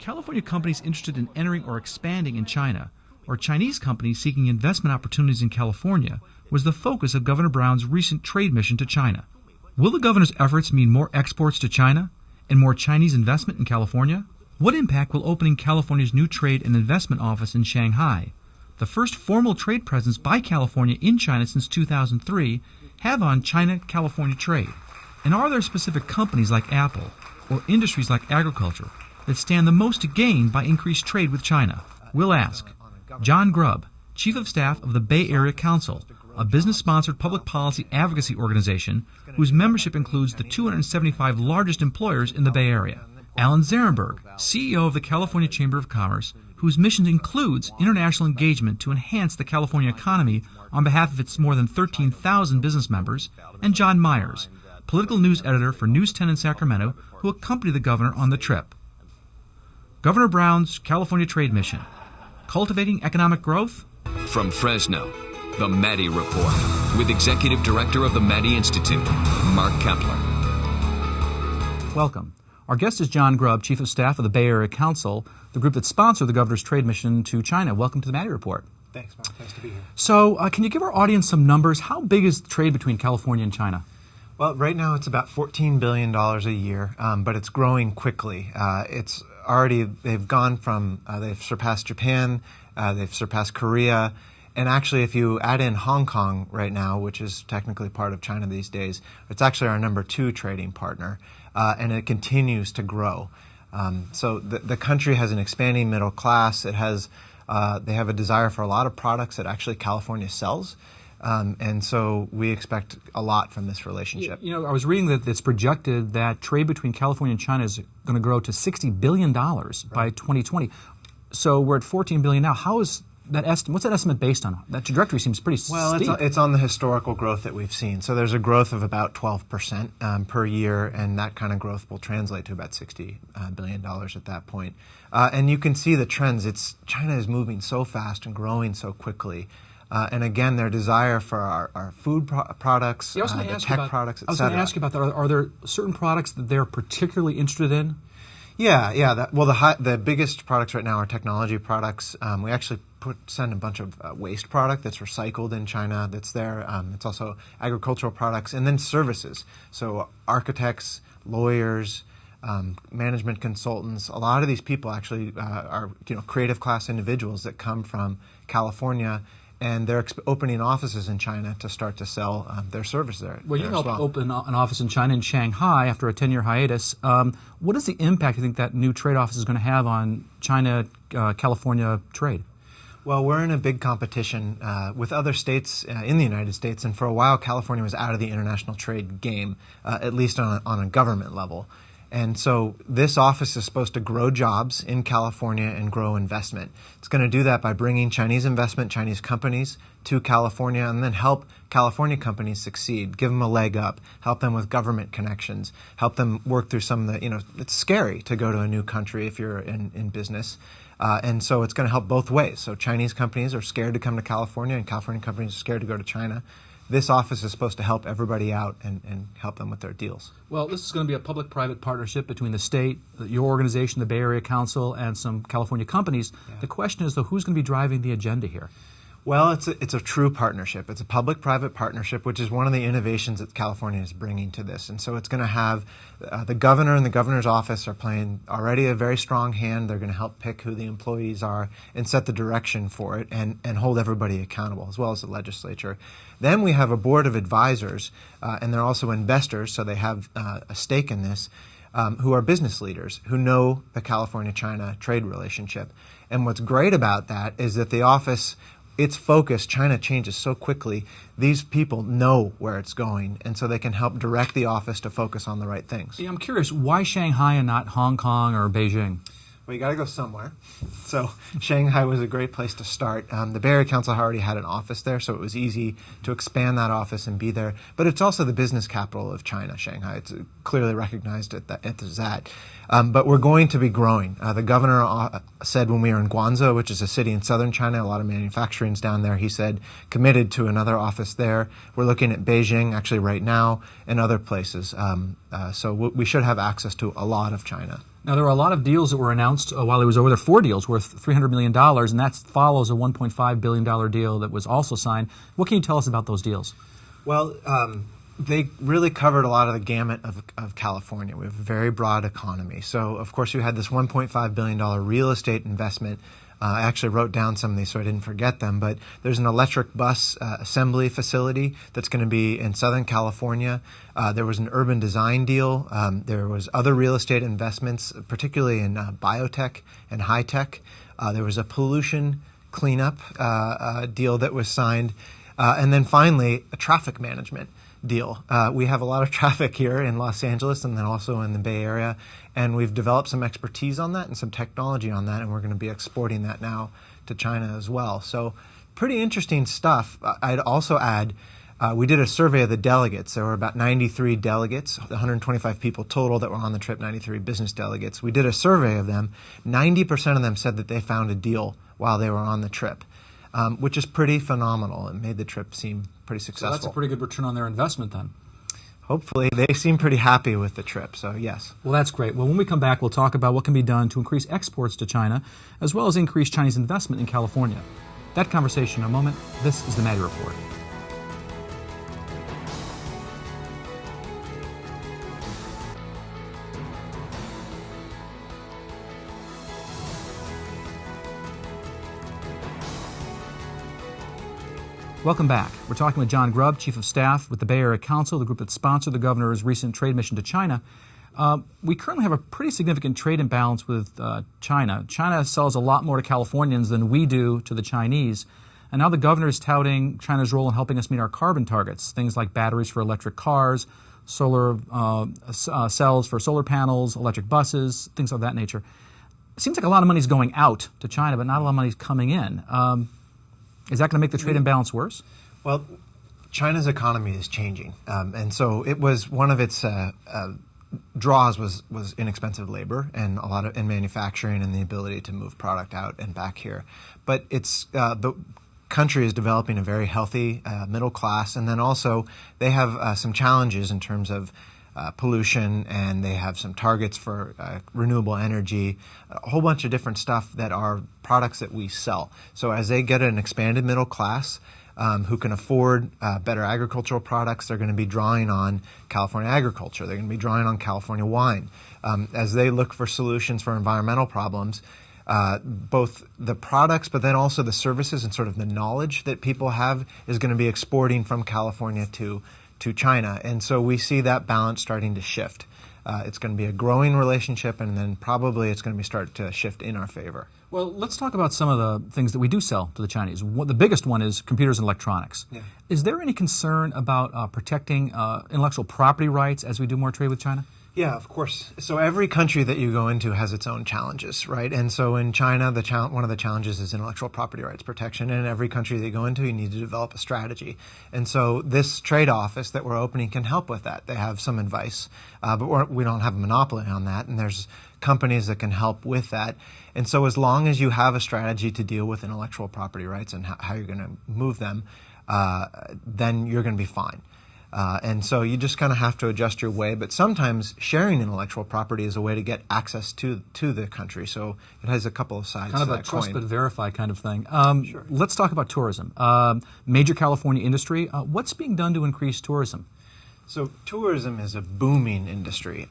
California companies interested in entering or expanding in China, or Chinese companies seeking investment opportunities in California, was the focus of Governor Brown's recent trade mission to China. Will the governor's efforts mean more exports to China and more Chinese investment in California? What impact will opening California's new trade and investment office in Shanghai, the first formal trade presence by California in China since 2003, have on China-California trade? And are there specific companies like Apple or industries like agriculture that stand the most to gain by increased trade with China? We'll ask. John Grubb, Chief of Staff of the Bay Area Council, a business-sponsored public policy advocacy organization whose membership includes the 275 largest employers in the Bay Area. Allan Zaremberg, CEO of the California Chamber of Commerce, whose mission includes international engagement to enhance the California economy on behalf of its more than 13,000 business members, and John Myers, political news editor for News 10 in Sacramento, who accompanied the governor on the trip. Governor Brown's California Trade Mission. Cultivating economic growth? From Fresno, the Maddy Report, with Executive Director of the Maddy Institute, Mark Kepler. Welcome. Our guest is John Grubb, Chief of Staff of the Bay Area Council, the group that sponsored the governor's trade mission to China. Welcome to the Maddy Report. Thanks, Mark. Nice to be here. So, can you give our audience some numbers? How big is the trade between California and China? Well, right now it's about $14 billion a year, but it's growing quickly. It's already, they've surpassed Japan, they've surpassed Korea, and actually if you add in Hong Kong right now, which is technically part of China these days, it's actually our number 2 trading partner, and it continues to grow. So the country has an expanding middle class. It has, they have a desire for a lot of products that actually California sells. And so we expect a lot from this relationship. You know, I was reading that it's projected that trade between California and China is going to grow to $60 billion by 2020. So we're at $14 billion now. How is that estimate? What's that estimate based on? That trajectory seems pretty steep. Well, it's on the historical growth that we've seen. So there's a growth of about 12% per year, and that kind of growth will translate to about $60 billion at that point. And you can see the trends. China is moving so fast and growing so quickly. And again, their desire for our food products, the tech products, et cetera. I was going to ask you about that. Are there certain products that they're particularly interested in? Yeah. The biggest products right now are technology products. We actually send a bunch of waste product that's recycled in China that's there. It's also agricultural products, and then services. So architects, lawyers, management consultants. A lot of these people actually are creative class individuals that come from California. And they're opening offices in China to start to sell their service there. Well, you helped open an office in China, in Shanghai, after a 10-year hiatus. What is the impact you think that new trade office is going to have on China-California trade? Well, we're in a big competition with other states in the United States, and for a while California was out of the international trade game, at least on a government level. And so this office is supposed to grow jobs in California and grow investment. It's going to do that by bringing Chinese investment, Chinese companies to California, and then help California companies succeed, give them a leg up, help them with government connections, help them work through some of the, it's scary to go to a new country if you're in business. And so it's going to help both ways. So Chinese companies are scared to come to California, and California companies are scared to go to China. This office is supposed to help everybody out and help them with their deals. Well, this is going to be a public-private partnership between the state, your organization, the Bay Area Council, and some California companies. Yeah. The question is, though, who's going to be driving the agenda here? Well, it's a true partnership. It's a public-private partnership, which is one of the innovations that California is bringing to this. And so it's going to have the governor and the governor's office are playing already a very strong hand. They're going to help pick who the employees are and set the direction for it and hold everybody accountable, as well as the legislature. Then we have a board of advisors, and they're also investors, so they have a stake in this, who are business leaders who know the California-China trade relationship. And what's great about that is that the office, its focus, China changes so quickly, these people know where it's going, and so they can help direct the office to focus on the right things. Yeah, I'm curious, why Shanghai and not Hong Kong or Beijing? Well, you got to go somewhere. So Shanghai was a great place to start. The Bay Area Council already had an office there, so it was easy to expand that office and be there. But it's also the business capital of China, Shanghai. It's clearly recognized as that. But we're going to be growing. The governor said when we were in Guangzhou, which is a city in southern China, a lot of manufacturing's down there, he said committed to another office there. We're looking at Beijing actually right now and other places. So we should have access to a lot of China. Now, there were a lot of deals that were announced while he was over there, 4 deals worth $300 million, and that follows a $1.5 billion deal that was also signed. What can you tell us about those deals? Well, they really covered a lot of the gamut of California. We have a very broad economy. So, of course, you had this $1.5 billion real estate investment. I actually wrote down some of these so I didn't forget them, but there's an electric bus assembly facility that's going to be in Southern California. There was an urban design deal. There was other real estate investments, particularly in biotech and high tech. There was a pollution cleanup deal that was signed. And then finally, a traffic management deal. We have a lot of traffic here in Los Angeles and then also in the Bay Area, and we've developed some expertise on that and some technology on that, and we're going to be exporting that now to China as well. So pretty interesting stuff. I'd also add, we did a survey of the delegates. There were about 93 delegates, 125 people total that were on the trip, 93 business delegates. We did a survey of them. 90% of them said that they found a deal while they were on the trip. Which is pretty phenomenal. It made the trip seem pretty successful. So that's a pretty good return on their investment then. Hopefully. They seem pretty happy with the trip, so yes. Well, that's great. Well, when we come back, we'll talk about what can be done to increase exports to China, as well as increase Chinese investment in California. That conversation in a moment. This is the Maddy Report. Welcome back. We're talking with John Grubb, Chief of Staff with the Bay Area Council, the group that sponsored the governor's recent trade mission to China. We currently have a pretty significant trade imbalance with China. China sells a lot more to Californians than we do to the Chinese. And now the governor is touting China's role in helping us meet our carbon targets, things like batteries for electric cars, solar cells for solar panels, electric buses, things of that nature. It seems like a lot of money is going out to China, but not a lot of money is coming in. Is that going to make the trade imbalance worse? Well, China's economy is changing, and so it was one of its draws was inexpensive labor and a lot of in manufacturing and the ability to move product out and back here. But it's the country is developing a very healthy middle class, and then also they have some challenges in terms of pollution, and they have some targets for renewable energy, a whole bunch of different stuff that are products that we sell. So as they get an expanded middle class who can afford better agricultural products, they're going to be drawing on California agriculture. They're going to be drawing on California wine. As they look for solutions for environmental problems, both the products but then also the services and sort of the knowledge that people have is going to be exporting from California to China. And so we see that balance starting to shift. It's going to be a growing relationship, and then probably it's going to start to shift in our favor. Well, let's talk about some of the things that we do sell to the Chinese. The biggest one is computers and electronics. Yeah. Is there any concern about protecting intellectual property rights as we do more trade with China? Yeah, of course. So every country that you go into has its own challenges, right? And so in China, one of the challenges is intellectual property rights protection. And in every country that you go into, you need to develop a strategy. And so this trade office that we're opening can help with that. They have some advice, but we don't have a monopoly on that. And there's companies that can help with that. And so as long as you have a strategy to deal with intellectual property rights and how you're going to move them, then you're going to be fine. And so you just kind of have to adjust your way. But sometimes sharing intellectual property is a way to get access to the country. So it has a couple of sides to that coin. Kind of a trust but verify kind of thing. Sure. Let's talk about tourism. Major California industry. What's being done to increase tourism? So tourism is a booming industry.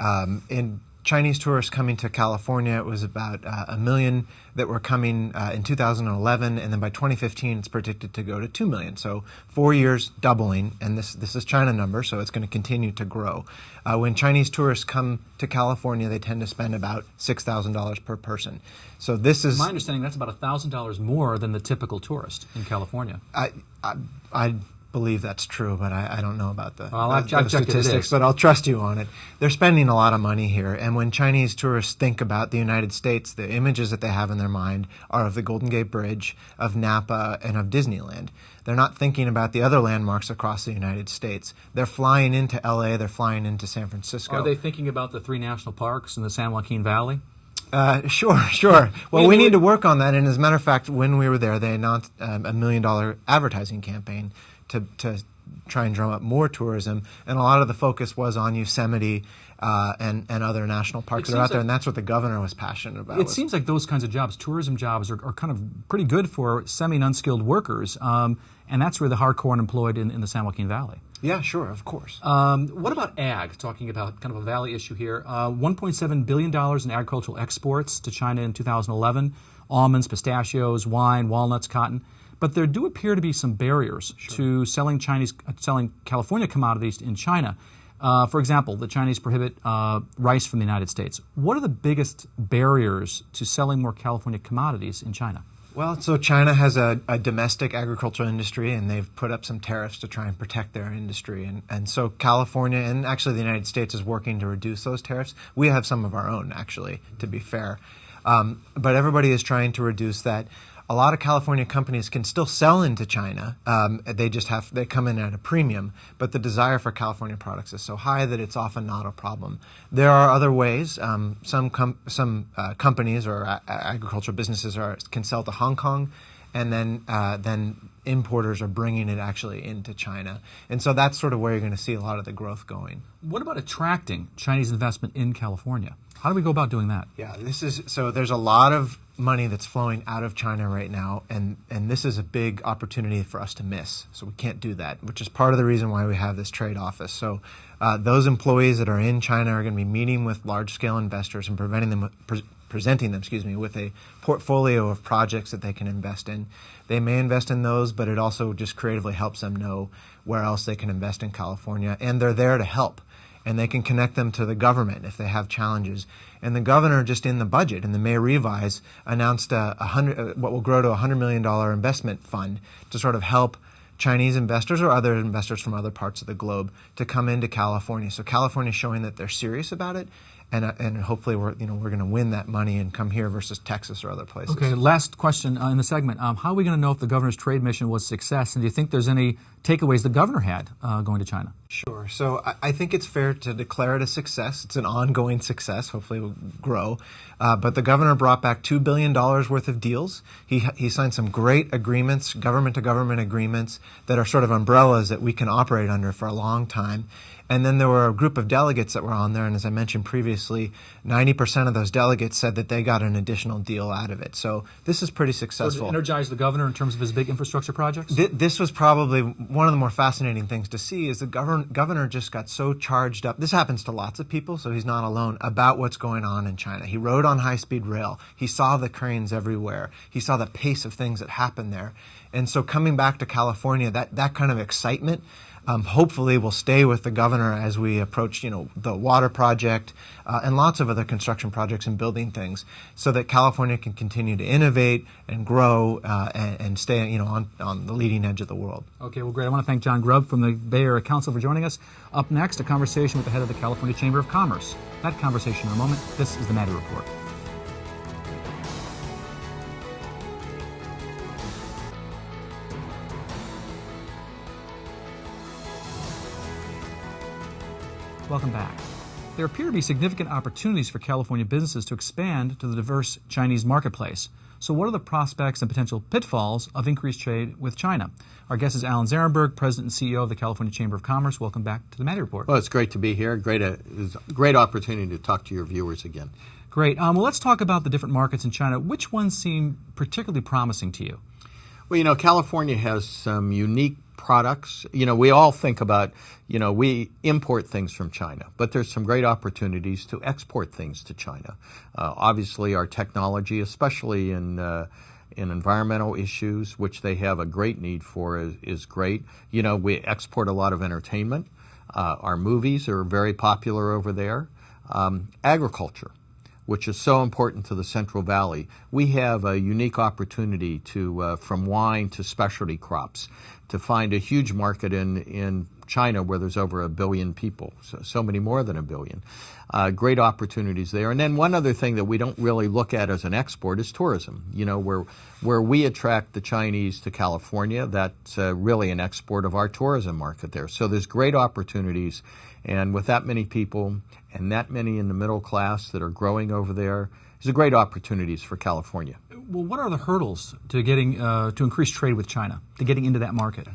In Chinese tourists coming to California, it was about 1 million that were coming in 2011, and then by 2015 it's predicted to go to 2 million. So 4 years doubling, and this is China number, so it's going to continue to grow. When Chinese tourists come to California, they tend to spend about $6,000 per person. So this is... My understanding, that's about $1,000 more than the typical tourist in California. I believe that's true, but I don't know about the statistics, but I'll trust you on it. They're spending a lot of money here, and when Chinese tourists think about the United States, the images that they have in their mind are of the Golden Gate Bridge, of Napa, and of Disneyland. They're not thinking about the other landmarks across the United States. They're flying into LA, they're flying into San Francisco. Are they thinking about the 3 national parks in the San Joaquin Valley? Sure. Well, we need to work on that, and as a matter of fact, when we were there, they announced a $1 million advertising campaign to try and drum up more tourism, and a lot of the focus was on Yosemite and other national parks that are out there, and that's what the governor was passionate about. It seems like those kinds of jobs, tourism jobs, are kind of pretty good for semi- and unskilled workers, and that's where the hardcore unemployed in the San Joaquin Valley. Yeah, sure, of course. What about ag? Talking about kind of a valley issue here. $1.7 billion in agricultural exports to China in 2011. Almonds, pistachios, wine, walnuts, cotton. But there do appear to be some barriers to selling California commodities in China. For example, the Chinese prohibit rice from the United States. What are the biggest barriers to selling more California commodities in China? Well, so China has a domestic agricultural industry, and they've put up some tariffs to try and protect their industry. And so California, and actually the United States, is working to reduce those tariffs. We have some of our own, actually, to be fair. But everybody is trying to reduce that. A lot of California companies can still sell into China. They come in at a premium, but the desire for California products is so high that it's often not a problem. There are other ways. Some companies or agricultural businesses can sell to Hong Kong, and then importers are bringing it actually into China. And so that's sort of where you're going to see a lot of the growth going. What about attracting Chinese investment in California? How do we go about doing that? Yeah, there's a lot of money that's flowing out of China right now, and this is a big opportunity for us to miss. So we can't do that, which is part of the reason why we have this trade office. So those employees that are in China are going to be meeting with large-scale investors and presenting them with a portfolio of projects that they can invest in. They may invest in those, but it also just creatively helps them know where else they can invest in California, and they're there to help. And they can connect them to the government if they have challenges. And the governor, just in the budget, in the May revise, announced what will grow to $100 million investment fund to sort of help Chinese investors or other investors from other parts of the globe to come into California. So California is showing that they're serious about it, and hopefully we're going to win that money and come here versus Texas or other places. Okay, last question in the segment. How are we going to know if the governor's trade mission was a success, and do you think there's any takeaways the governor had going to China? Sure. So I think it's fair to declare it a success. It's an ongoing success. Hopefully it will grow. But the governor brought back $2 billion worth of deals. He signed some great agreements, government-to-government agreements, that are sort of umbrellas that we can operate under for a long time. And then there were a group of delegates that were on there, and as I mentioned previously, 90% of those delegates said that they got an additional deal out of it. So this is pretty successful. So to energize the governor in terms of his big infrastructure projects? This was probably one of the more fascinating things to see, is the governor just got so charged up. This happens to lots of people, so he's not alone, about what's going on in China. He rode on high-speed rail. He saw the cranes everywhere. He saw the pace of things that happened there. And so coming back to California, that kind of excitement hopefully will stay with the governor as we approach, the water project and lots of other construction projects and building things, so that California can continue to innovate and grow and stay, on the leading edge of the world. Okay, well, great. I want to thank John Grubb from the Bay Area Council for joining us. Up next, a conversation with the head of the California Chamber of Commerce. That conversation in a moment. This is the Maddy Report. Welcome back. There appear to be significant opportunities for California businesses to expand to the diverse Chinese marketplace. So what are the prospects and potential pitfalls of increased trade with China? Our guest is Allan Zaremberg, President and CEO of the California Chamber of Commerce. Welcome back to the Maddy Report. Well, it's great to be here. It's a great opportunity to talk to your viewers again. Great. Well, let's talk about the different markets in China. Which ones seem particularly promising to you? Well, California has some unique products. We all think about, we import things from China, but there's some great opportunities to export things to China. Obviously, our technology, especially in environmental issues, which they have a great need for, is great. We export a lot of entertainment. Our movies are very popular over there. Agriculture, which is so important to the Central Valley. We have a unique opportunity to, from wine to specialty crops, to find a huge market in China where there's over 1 billion people, so many more than 1 billion. Great opportunities there. And then one other thing that we don't really look at as an export is tourism. Where we attract the Chinese to California, that's really an export of our tourism market there. So there's great opportunities. And with that many people and that many in the middle class that are growing over there, there's great opportunities for California. Well, what are the hurdles to getting to increase trade with China, to getting into that market?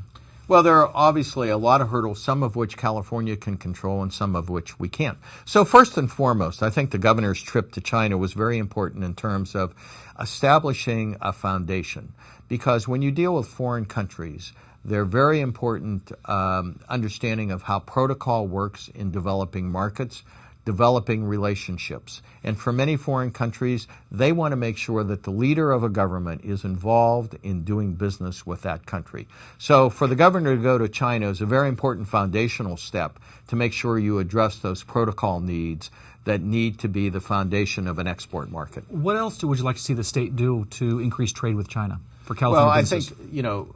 Well, there are obviously a lot of hurdles, some of which California can control and some of which we can't. So first and foremost, I think the governor's trip to China was very important in terms of establishing a foundation. Because when you deal with foreign countries, they're very important understanding of how protocol works in developing markets, developing relationships. And for many foreign countries, they want to make sure that the leader of a government is involved in doing business with that country. So for the governor to go to China is a very important foundational step to make sure you address those protocol needs that need to be the foundation of an export market. What else would you like to see the state do to increase trade with China for California businesses? Well, I think,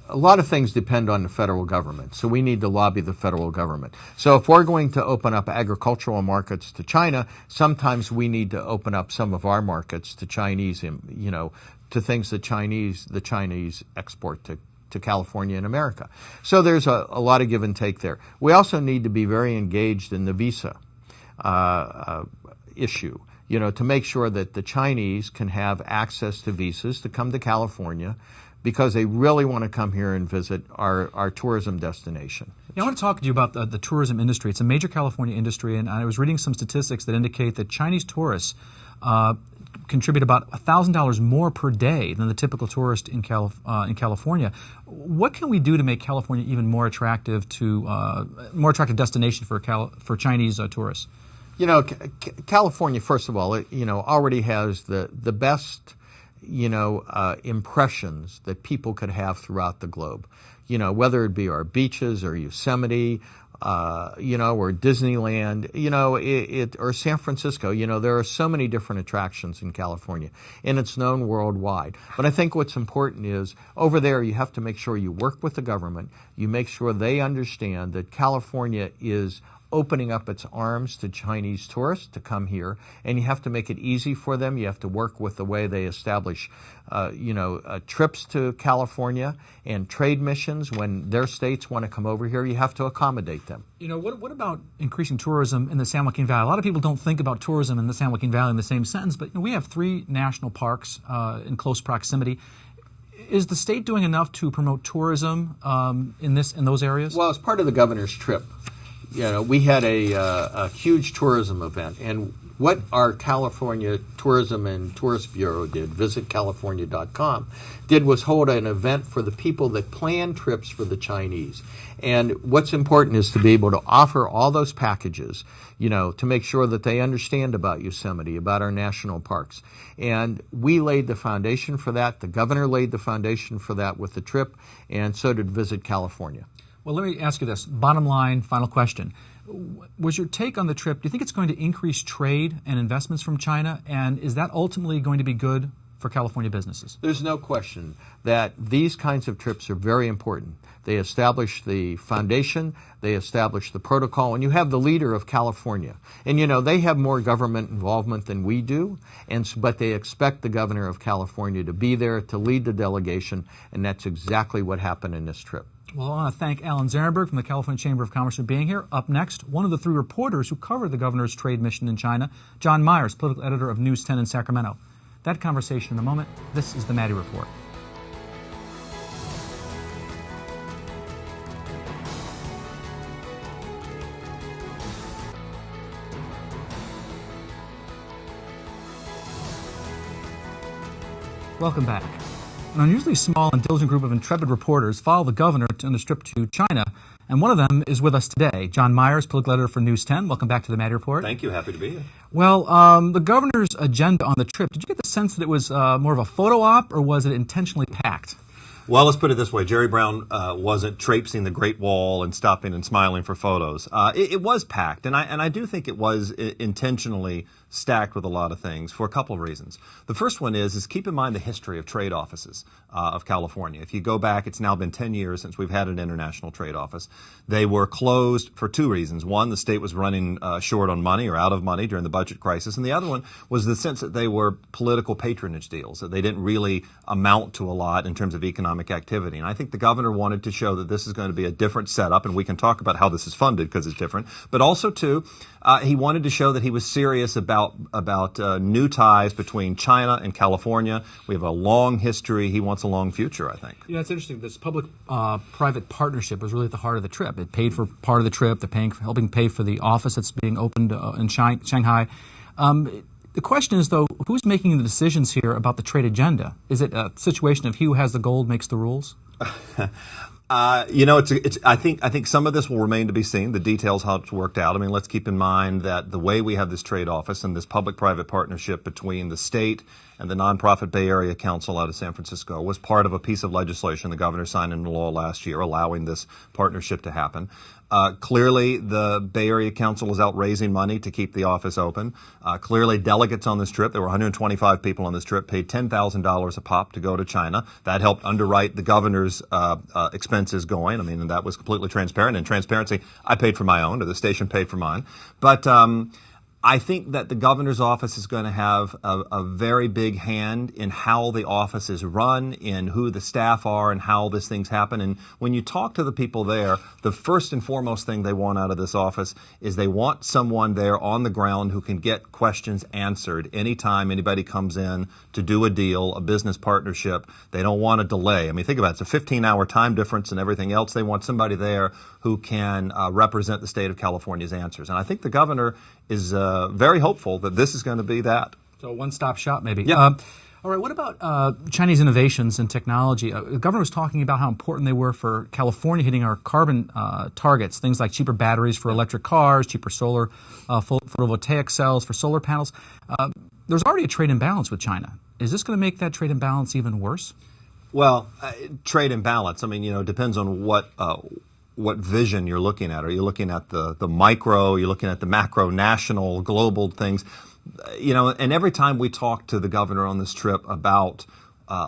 a lot of things depend on the federal government, so we need to lobby the federal government. So if we're going to open up agricultural markets to China, sometimes we need to open up some of our markets to Chinese, to things that the Chinese export to California and America. So there's a lot of give and take there. We also need to be very engaged in the visa issue, to make sure that the Chinese can have access to visas to come to California because they really want to come here and visit our tourism destination. Yeah, I want to talk to you about the tourism industry. It's a major California industry, and I was reading some statistics that indicate that Chinese tourists contribute about $1,000 more per day than the typical tourist in California. What can we do to make California even more attractive destination for Chinese tourists? California, first of all, already has the best impressions that people could have throughout the globe. Whether it be our beaches or Yosemite, or Disneyland, or San Francisco. There are so many different attractions in California, and it's known worldwide. But I think what's important is over there you have to make sure you work with the government. You make sure they understand that California is opening up its arms to Chinese tourists to come here, and you have to make it easy for them. You have to work with the way they establish, trips to California and trade missions. When their states want to come over here, you have to accommodate them. What about increasing tourism in the San Joaquin Valley? A lot of people don't think about tourism in the San Joaquin Valley in the same sentence, but we have 3 national parks in close proximity. Is the state doing enough to promote tourism in those areas? Well, as part of the governor's trip, we had a huge tourism event, and what our California Tourism and Tourist Bureau did, visitcalifornia.com, was hold an event for the people that plan trips for the Chinese. And what's important is to be able to offer all those packages, to make sure that they understand about Yosemite, about our national parks. And we laid the foundation for that. The governor laid the foundation for that with the trip, and so did Visit California. Well, let me ask you this. Bottom line, final question. Was your take on the trip, do you think it's going to increase trade and investments from China? And is that ultimately going to be good for California businesses? There's no question that these kinds of trips are very important. They establish the foundation, they establish the protocol, and you have the leader of California. And, they have more government involvement than we do, but they expect the governor of California to be there to lead the delegation, and that's exactly what happened in this trip. Well, I want to thank Allan Zaremberg from the California Chamber of Commerce for being here. Up next, one of the 3 reporters who covered the governor's trade mission in China, John Myers, political editor of News 10 in Sacramento. That conversation in a moment. This is the Maddy Report. Welcome back. An unusually small and diligent group of intrepid reporters follow the governor on his trip to China, and one of them is with us today. John Myers, political editor for News 10. Welcome back to the Maddy Report. Thank you. Happy to be here. Well, the governor's agenda on the trip, did you get the sense that it was more of a photo op, or was it intentionally packed? Well, let's put it this way. Jerry Brown wasn't traipsing the Great Wall and stopping and smiling for photos. It was packed, and I do think it was intentionally stacked with a lot of things for a couple of reasons. The first one is keep in mind the history of trade offices of California. If you go back, it's now been 10 years since we've had an international trade office. They were closed for 2 reasons. One, the state was running short on money or out of money during the budget crisis, and the other one was the sense that they were political patronage deals, that they didn't really amount to a lot in terms of economic economic activity. And I think the governor wanted to show that this is going to be a different setup, and we can talk about how this is funded because it's different. But also, too, he wanted to show that he was serious about new ties between China and California. We have a long history. He wants a long future, I think. Yeah, it's interesting. This public-private partnership was really at the heart of the trip. It paid for part of the trip. They're helping pay for the office that's being opened in Shanghai. The question is, though, who's making the decisions here about the trade agenda? Is it a situation of he who has the gold makes the rules? I think some of this will remain to be seen, the details, how it's worked out. I mean, let's keep in mind that the way we have this trade office and this public-private partnership between the state and the nonprofit Bay Area Council out of San Francisco was part of a piece of legislation the governor signed into law last year allowing this partnership to happen. Clearly, the Bay Area Council is out raising money to keep the office open. Clearly, delegates on this trip, there were 125 people on this trip, paid $10,000 a pop to go to China. That helped underwrite the governor's expenses going. I mean, and that was completely transparent. And transparency, I paid for my own, or the station paid for mine. But I think that the governor's office is going to have a very big hand in how the office is run, in who the staff are, and how these things happen. And when you talk to the people there, the first and foremost thing they want out of this office is they want someone there on the ground who can get questions answered anytime anybody comes in to do a deal, a business partnership. They don't want a delay. I mean, think about it. It's a 15-hour time difference and everything else. They want somebody there who can represent the state of California's answers. And I think the governor is very hopeful that this is going to be that. So a one-stop shop, maybe. Yeah. All right, what about Chinese innovations in technology? The governor was talking about how important they were for California hitting our carbon targets, things like cheaper batteries for electric cars, cheaper solar photovoltaic cells for solar panels. There's already a trade imbalance with China. Is this going to make that trade imbalance even worse? Well, trade imbalance, I mean, it depends on what vision you're looking at. Are you looking at the micro? You're looking at the macro, national, global things? And every time we talk to the governor on this trip about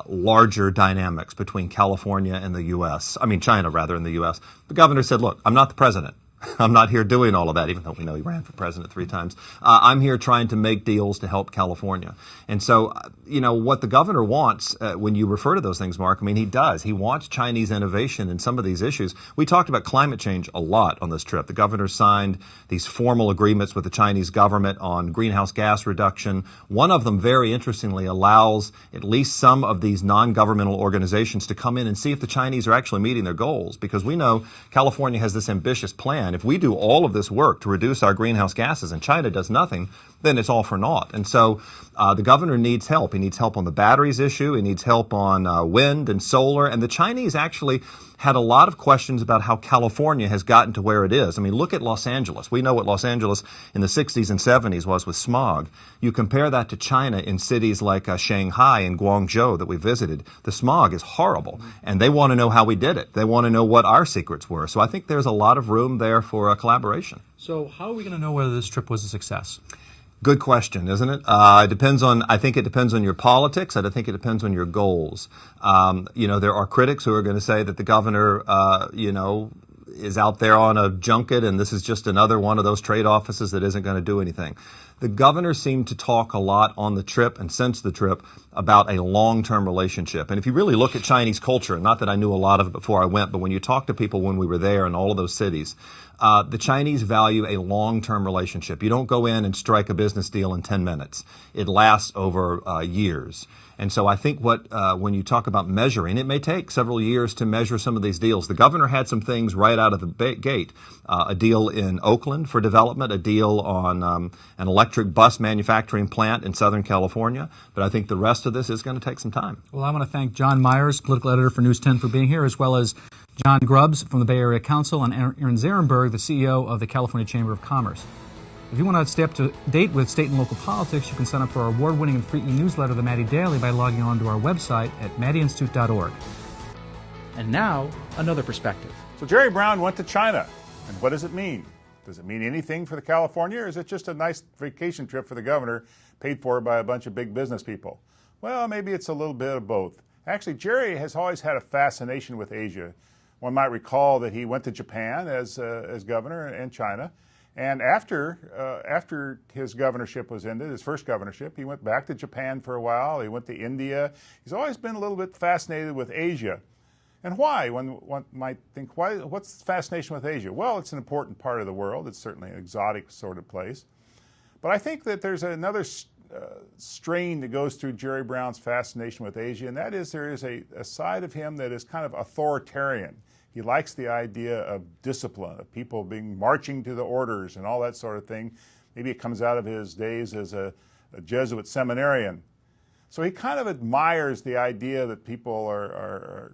larger dynamics between California and the U.S., China rather, in the U.S., the governor said, look, I'm not the president. I'm not here doing all of that, even though we know he ran for president 3 times. I'm here trying to make deals to help California. And so, what the governor wants, when you refer to those things, Mark, he does. He wants Chinese innovation in some of these issues. We talked about climate change a lot on this trip. The governor signed these formal agreements with the Chinese government on greenhouse gas reduction. One of them, very interestingly, allows at least some of these non-governmental organizations to come in and see if the Chinese are actually meeting their goals, because we know California has this ambitious plan. If we do all of this work to reduce our greenhouse gases and China does nothing, then it's all for naught. And so the governor needs help. He needs help on the batteries issue. He needs help on wind and solar. And the Chinese actually had a lot of questions about how California has gotten to where it is. Look at Los Angeles. We know what Los Angeles in the 60s and 70s was with smog. You compare that to China in cities like Shanghai and Guangzhou that we visited. The smog is horrible. And they want to know how we did it. They want to know what our secrets were. So I think there's a lot of room there for collaboration. So how are we going to know whether this trip was a success? Good question, isn't it? I think it depends on your politics. I think it depends on your goals. There are critics who are going to say that the governor, is out there on a junket and this is just another one of those trade offices that isn't going to do anything. The governor seemed to talk a lot on the trip and since the trip about a long-term relationship. And if you really look at Chinese culture, and not that I knew a lot of it before I went, but when you talk to people when we were there in all of those cities, the Chinese value a long-term relationship. You don't go in and strike a business deal in 10 minutes. It lasts over years. And so I think when you talk about measuring, it may take several years to measure some of these deals. The governor had some things right out of the gate. A deal in Oakland for development, a deal on an electric bus manufacturing plant in Southern California. But I think the rest of this is going to take some time. Well, I want to thank John Myers, political editor for News 10, for being here, as well as John Grubb from the Bay Area Council and Aaron Zaremberg, the CEO of the California Chamber of Commerce. If you want to stay up to date with state and local politics, you can sign up for our award-winning and free e-newsletter, The Maddy Daily, by logging on to our website at maddyinstitute.org. And now, another perspective. So Jerry Brown went to China, and what does it mean? Does it mean anything for the California, or is it just a nice vacation trip for the governor, paid for by a bunch of big business people? Well, maybe it's a little bit of both. Actually, Jerry has always had a fascination with Asia. One might recall that he went to Japan as governor in China. And after his governorship was ended, his first governorship, he went back to Japan for a while. He went to India. He's always been a little bit fascinated with Asia. And why? One might think, what's the fascination with Asia? Well, it's an important part of the world. It's certainly an exotic sort of place. But I think that there's another strain that goes through Jerry Brown's fascination with Asia, and that is there is a side of him that is kind of authoritarian. He likes the idea of discipline, of people marching to the orders and all that sort of thing. Maybe it comes out of his days as a Jesuit seminarian. So he kind of admires the idea that people are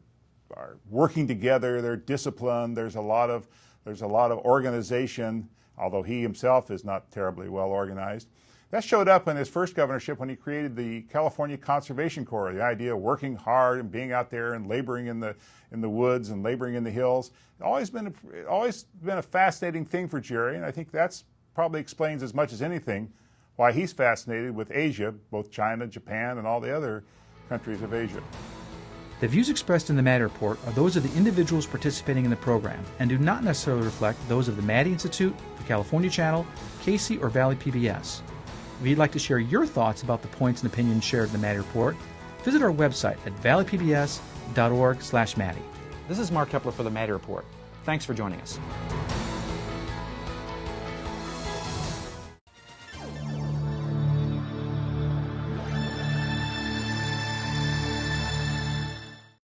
working together, they're disciplined, there's a lot of organization, although he himself is not terribly well organized. That showed up in his first governorship when he created the California Conservation Corps, the idea of working hard and being out there and laboring in the woods and laboring in the hills. Always been a fascinating thing for Jerry, and I think that's probably explains as much as anything why he's fascinated with Asia, both China, Japan, and all the other countries of Asia. The views expressed in the Maddy Report are those of the individuals participating in the program and do not necessarily reflect those of the Maddy Institute, the California Channel, Casey, or Valley PBS. If you'd like to share your thoughts about the points and opinions shared in the Maddy Report, visit our website at valleypbs.org/Maddy. This is Mark Kepler for the Maddy Report. Thanks for joining us.